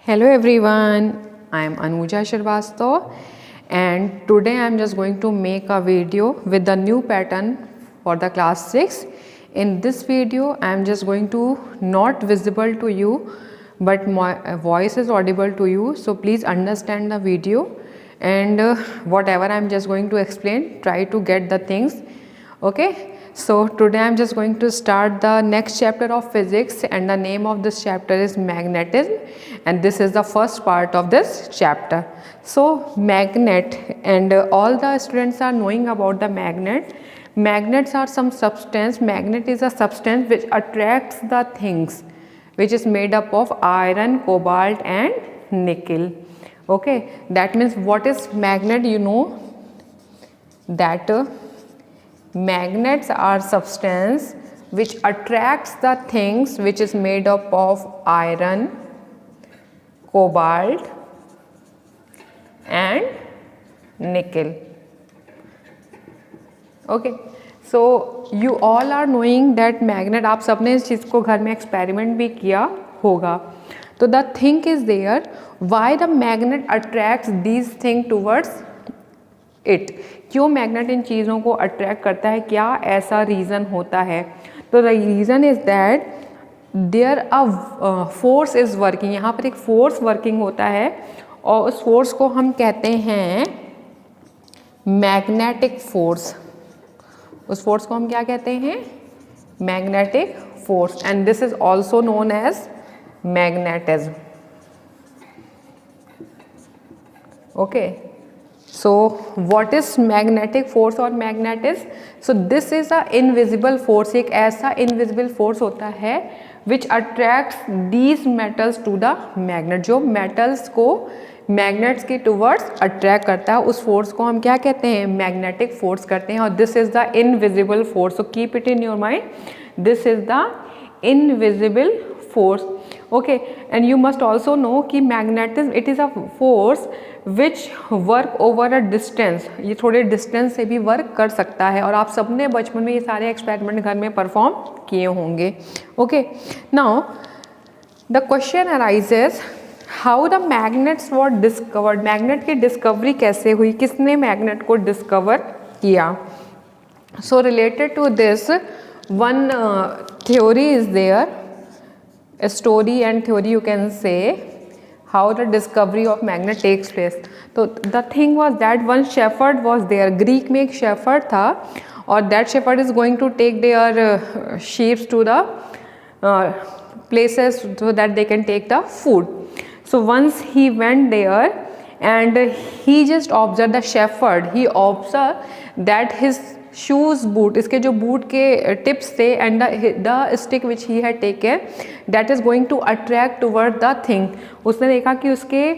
Hello everyone, I am Anuja Shrivastava and today I am just going to make a video with the new pattern for the class 6. In this video I am just going to not visible to you but my voice is audible to you, so please understand the video and whatever I am just going to explain, try to get the things. Okay. So today I am just going to start the next chapter of physics and the name of this chapter is magnetism and this is the first part of this chapter. So magnet and all the students are knowing about the magnet. Magnets are some substance. Magnet is a substance which attracts the things, which is made up of iron, cobalt and nickel. Okay, that means what is magnet? You know that magnets are substance which attracts the things which is made up of iron, cobalt and nickel. Okay, so you all are knowing that magnet. आप सबने इस चीज़ को घर में experiment भी किया होगा. तो the thing is there, why the magnet attracts these things towards it. क्यों मैग्नेट इन चीज़ों को अट्रैक्ट करता है, क्या ऐसा रीज़न होता है? तो the reason is that there a force is working. यहाँ पर एक फोर्स वर्किंग होता है और उस फोर्स को हम कहते हैं मैग्नेटिक फोर्स. उस फोर्स को हम क्या कहते हैं? Magnetic force. And this is also known as magnetism. Okay, so what is magnetic force और magnetism? so this is a invisible force. एक ऐसा invisible force होता है which attracts these metals to the magnet. जो metals को magnets के towards attract करता है, उस force को हम क्या कहते हैं? magnetic force करते हैं. और this is the invisible force. so keep it in your mind. this is the invisible force. okay, and you must also know कि magnetism it is a force which work over a distance. ये थोड़े distance से भी work कर सकता है और आप सबने बचपन में ये सारे एक्सपेरिमेंट घर में परफॉर्म किए होंगे. Okay, now the question arises how the magnets were discovered. Magnet की डिस्कवरी कैसे हुई, किसने मैग्नेट को डिस्कवर किया? So related to this one theory is there, a story and theory you can say, how the discovery of magnet takes place. तो the thing was that one shepherd was there. Greek में एक shepherd था और that shepherd is going to take their sheep to the places so that they can take the food. So once he went there and he just observed the shepherd. He observed that his shoes boot, इसके जो boot के tips थे and the stick which he had taken that is going to attract toward the thing. उसने देखा कि उसके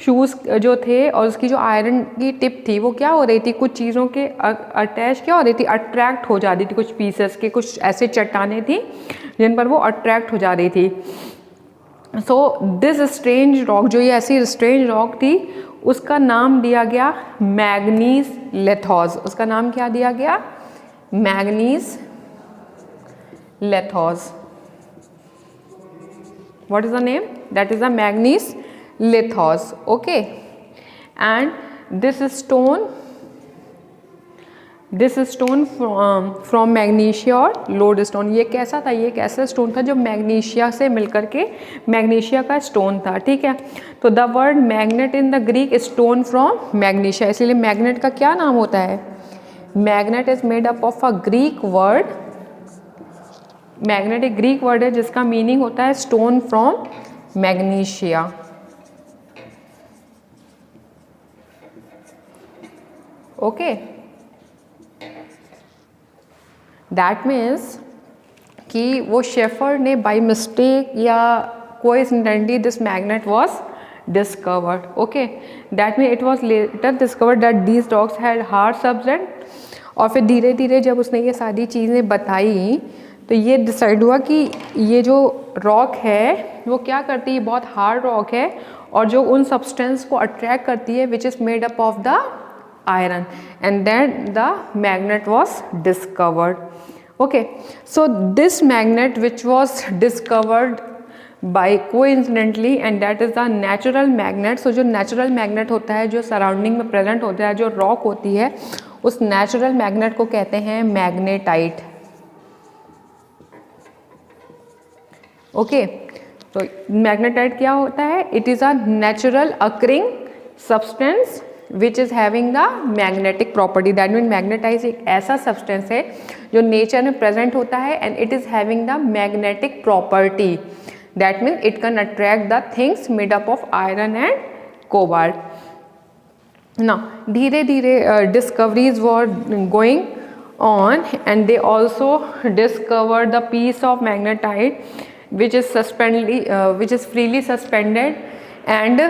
shoes जो थे और उसकी जो आयरन की टिप थी वो क्या हो रही थी, कुछ चीज़ों के अटैच क्या हो रही थी, अट्रैक्ट हो जा रही थी. कुछ पीसेस के कुछ ऐसे चट्टानें थी जिन पर वो अट्रैक्ट हो जा रही थी. सो दिस स्ट्रेंज रॉक, जो ये ऐसी स्ट्रेंज रॉक थी, उसका नाम दिया गया मैग्नीज लेथोस. उसका नाम क्या दिया गया? Magnes lithos. What is the name? That is the magnes lithos. Okay, and this stone from Magnesia और लोड स्टोन. ये कैसा था? ये एक ऐसा स्टोन था जो मैग्नीशिया से मिलकर के मैग्नीशिया का स्टोन था. ठीक है, तो the word magnet in the Greek stone from magnesia. इसलिए मैग्नेट का क्या नाम होता है? Magnet is made up of a Greek word. Magnet एक ग्रीक वर्ड है जिसका मीनिंग होता है stone from magnesia. Okay, that means कि वो शेफर्ड ने बाई मिस्टेक या coincidentally this magnet was discovered. Okay, that mean it was later discovered that these rocks had hard substance. और फिर धीरे धीरे जब उसने ये सारी चीज़ें बताई तो ये डिसाइड हुआ कि ये जो रॉक है वो क्या करती है, बहुत हार्ड रॉक है और जो उन सब्सटेंस को अट्रैक्ट करती है which is made up of the iron, and then the magnet was discovered. Okay, so this magnet which was discovered by coincidentally and that is the natural magnet. So जो natural magnet होता है, जो surrounding में present होता है, जो rock होती है, उस नेचुरल मैग्नेट को कहते हैं मैग्नेटाइट। ओके, तो मैग्नेटाइट क्या होता है? It is a natural occurring substance which is having the magnetic property. That mean magnetize एक ऐसा सब्सटेंस है जो नेचर में प्रेजेंट होता है and it is having the magnetic property. That means it can attract the things made up of iron and cobalt. Now, धीरे धीरे discoveries were going on and they also discovered the piece of magnetite which is freely suspended, and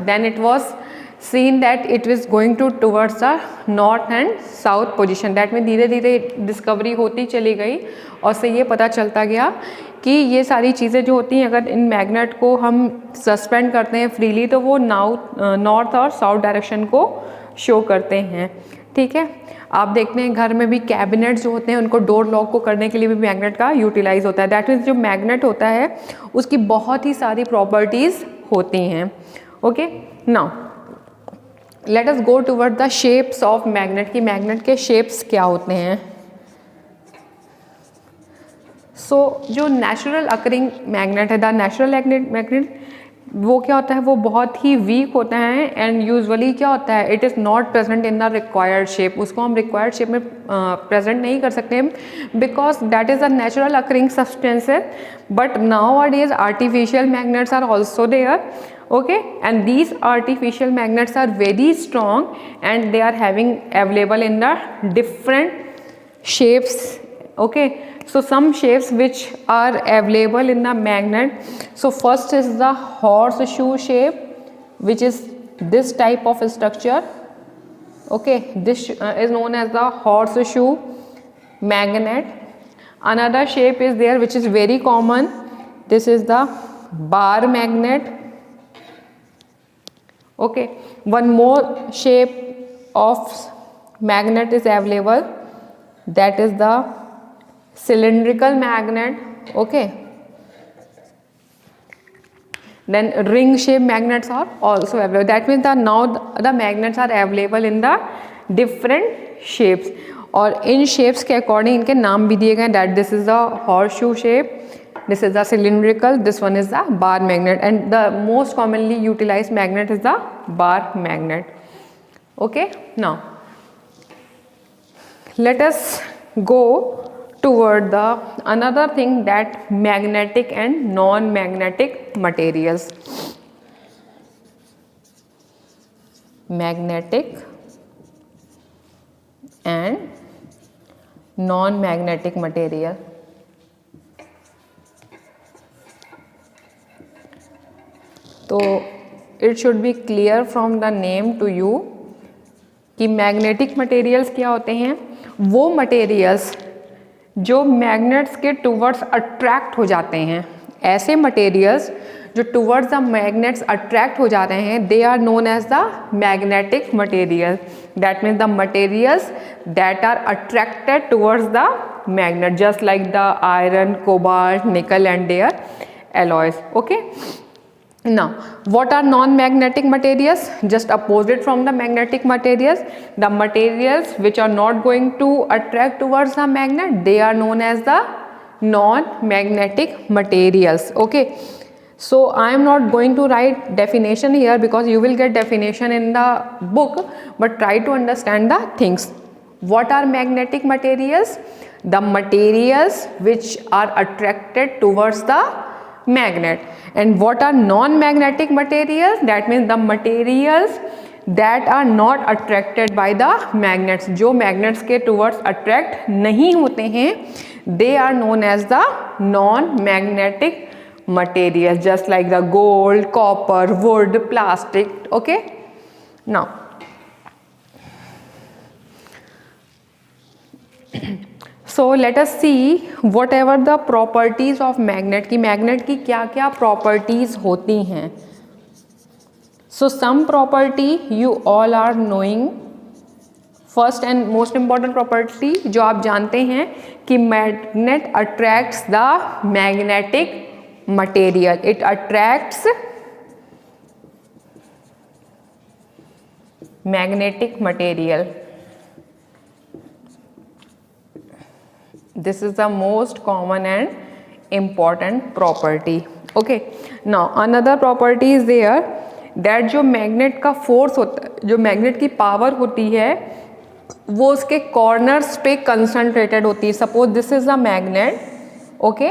then it was seen that it was going towards the north and south position. That means धीरे धीरे discovery होती चली गई और से ये पता चलता गया कि ये सारी चीज़ें जो होती हैं, अगर इन मैग्नेट को हम सस्पेंड करते हैं फ्रीली तो वो नॉर्थ और साउथ डायरेक्शन को शो करते हैं। ठीक है, आप देखते हैं घर में भी कैबिनेट्स जो होते हैं उनको डोर लॉक को करने के लिए भी मैग्नेट का यूटिलाइज होता है। दैट मीन्स जो मैग्नेट होता है उसकी बहुत ही सारी प्रॉपर्टीज़ होती हैं। Okay, now let us go toward the shapes of magnet की मैग्नेट के शेप्स क्या होते हैं। सो जो नेचुरल अकरिंग मैग्नेट है, द नेचुरल मैग्नेट वो क्या होता है, वो बहुत ही वीक होता है एंड यूजुअली क्या होता है, it is not present in the required shape. उसको हम रिक्वायर्ड शेप में प्रेजेंट नहीं कर सकते because that is a natural occurring substance है। But nowadays artificial magnets are also there. Okay, and these artificial magnets are very strong and they are having available in the different shapes. Okay, so some shapes which are available in the magnet. So first is the horseshoe shape, which is this type of structure. Okay, this is known as the horseshoe magnet. Another shape is there which is very common. This is the bar magnet. Okay, one more shape of magnet is available, that is the cylindrical magnet. Okay, then ring shape magnets are also available. That means now the magnets are available in the different shapes, और इन shapes के according इनके नाम भी दिए गए। that this is the horseshoe shape, this is the cylindrical, this one is the bar magnet, and the most commonly utilized magnet is the bar magnet. Okay, now let us go toward the another thing, that magnetic and non-magnetic materials. Magnetic and non-magnetic material. तो it should be clear from the name to you कि magnetic materials क्या होते हैं। वो materials जो magnets के towards attract हो जाते हैं, ऐसे मटेरियल्स जो टूवर्ड्स द मैग्नेट्स अट्रैक्ट हो जाते हैं, they are known as the magnetic material. That means the materials that are attracted towards the magnet, just like the iron, cobalt, nickel and their alloys. Okay, now what are non-magnetic materials? Just opposite from the magnetic materials, the materials which are not going to attract towards the magnet, they are known as the non-magnetic materials. Okay, so I am not going to write definition here because you will get definition in the book, but try to understand the things. What are magnetic materials? The materials which are attracted towards the magnet. And what are non-magnetic materials? That means the materials that are not attracted by the magnets, जो magnets के towards attract नहीं होते हैं, they are known as the non-magnetic materials, just like the gold, copper, wood, plastic. Okay, now so let us see whatever the properties of magnet की magnet की क्या क्या properties होती हैं. So some property you all are knowing. First and most important property जो आप जानते हैं कि magnet attracts the magnetic material. It attracts magnetic material. This is the most common and important property. Okay, now another property is there that जो magnet का force होता है, जो मैग्नेट की पावर होती है वो उसके कॉर्नर्स पे कंसंट्रेटेड होती है. Suppose this is the magnet, okay,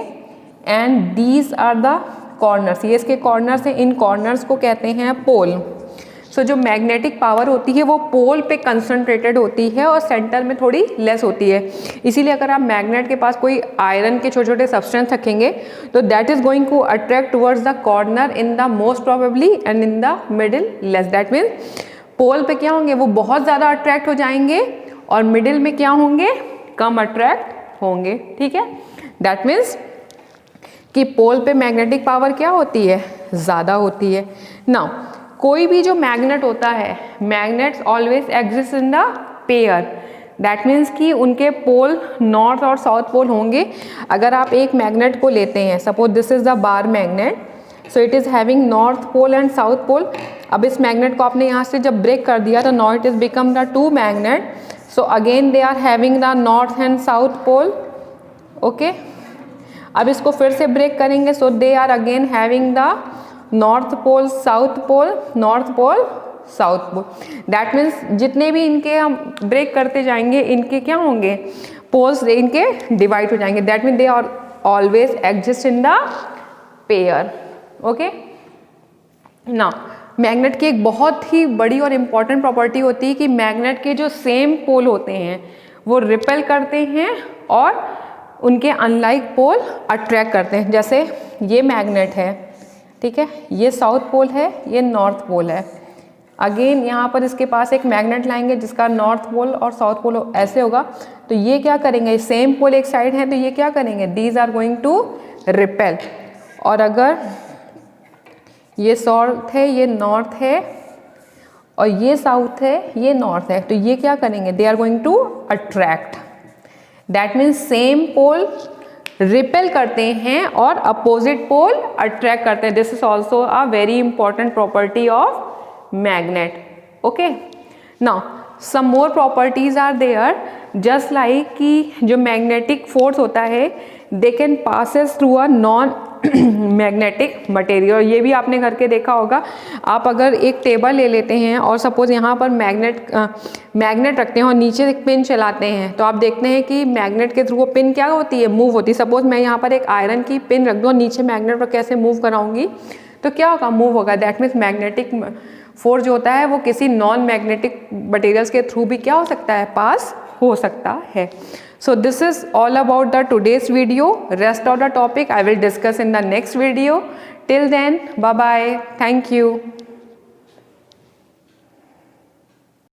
and these are the corners. ये इसके कॉर्नर्स हैं, इन कॉर्नर्स को कहते हैं पोल. सो जो मैग्नेटिक पावर होती है वो पोल पे कंसंट्रेटेड होती है और सेंटर में थोड़ी लेस होती है. इसीलिए अगर आप मैग्नेट के पास कोई आयरन के छोटे छोटे सब्सटेंस रखेंगे तो that is going to attract towards the corner in the most probably and in the middle less. That means pole पे क्या होंगे, वो बहुत ज़्यादा अट्रैक्ट हो जाएंगे और मिडिल में क्या होंगे, कम अट्रैक्ट होंगे. ठीक है, दैट मीन्स कि पोल पे मैग्नेटिक पावर क्या होती है, ज़्यादा होती है. नाउ कोई भी जो मैग्नेट होता है, magnets always exist in the pair. That means कि उनके पोल नॉर्थ और साउथ पोल होंगे. अगर आप एक मैग्नेट को लेते हैं, suppose this is the bar magnet, so it is having north pole and south pole. अब इस मैग्नेट को आपने यहाँ से जब ब्रेक कर दिया तो now it is become the two magnet. So again they are having the north and south pole. Okay, अब इसको फिर से ब्रेक करेंगे, so they are again having the north pole south pole, north pole south pole. That means जितने भी इनके हम break करते जाएंगे इनके क्या होंगे, पोल्स इनके डिवाइड हो जाएंगे. That means they are always exist in the pair. Okay, ना मैग्नेट की एक बहुत ही बड़ी और इम्पॉर्टेंट प्रॉपर्टी होती है कि मैग्नेट के जो सेम पोल होते हैं वो रिपेल करते हैं और उनके अनलाइक पोल अट्रैक्ट करते हैं. जैसे ये मैग्नेट है, ठीक है, ये साउथ पोल है, ये नॉर्थ पोल है. अगेन यहाँ पर इसके पास एक मैग्नेट लाएंगे जिसका नॉर्थ पोल और साउथ पोल ऐसे होगा, तो ये क्या करेंगे, सेम पोल एक साइड है तो ये क्या करेंगे, these are going to repel. और अगर ये साउथ है, ये नॉर्थ है, और ये साउथ है, ये नॉर्थ है, तो ये क्या करेंगे, they are going to attract. That means same pole repel करते हैं और अपोजिट पोल अट्रैक्ट करते हैं. This is also a very important property of magnet. Okay, now some more properties are there, just like कि जो magnetic force होता है they can passes through a non magnetic material. ये भी आपने करके देखा होगा. आप अगर एक टेबल ले लेते हैं और सपोज यहाँ पर मैग्नेट रखते हैं और नीचे एक पिन चलाते हैं, तो आप देखते हैं कि मैग्नेट के थ्रू वो पिन क्या होती है, मूव होती है. सपोज मैं यहाँ पर एक आयरन की पिन रख दूँ और नीचे मैग्नेट पर कैसे मूव कराऊंगी तो क्या होगा, मूव होगा. दैट मीन्स मैग्नेटिक फोर्स जो होता है वो किसी नॉन मैग्नेटिक मटेरियल्स के थ्रू भी क्या हो सकता है, पास हो सकता है. So this is all about the today's video. Rest of the topic I will discuss in the next video. Till then, bye bye. Thank you.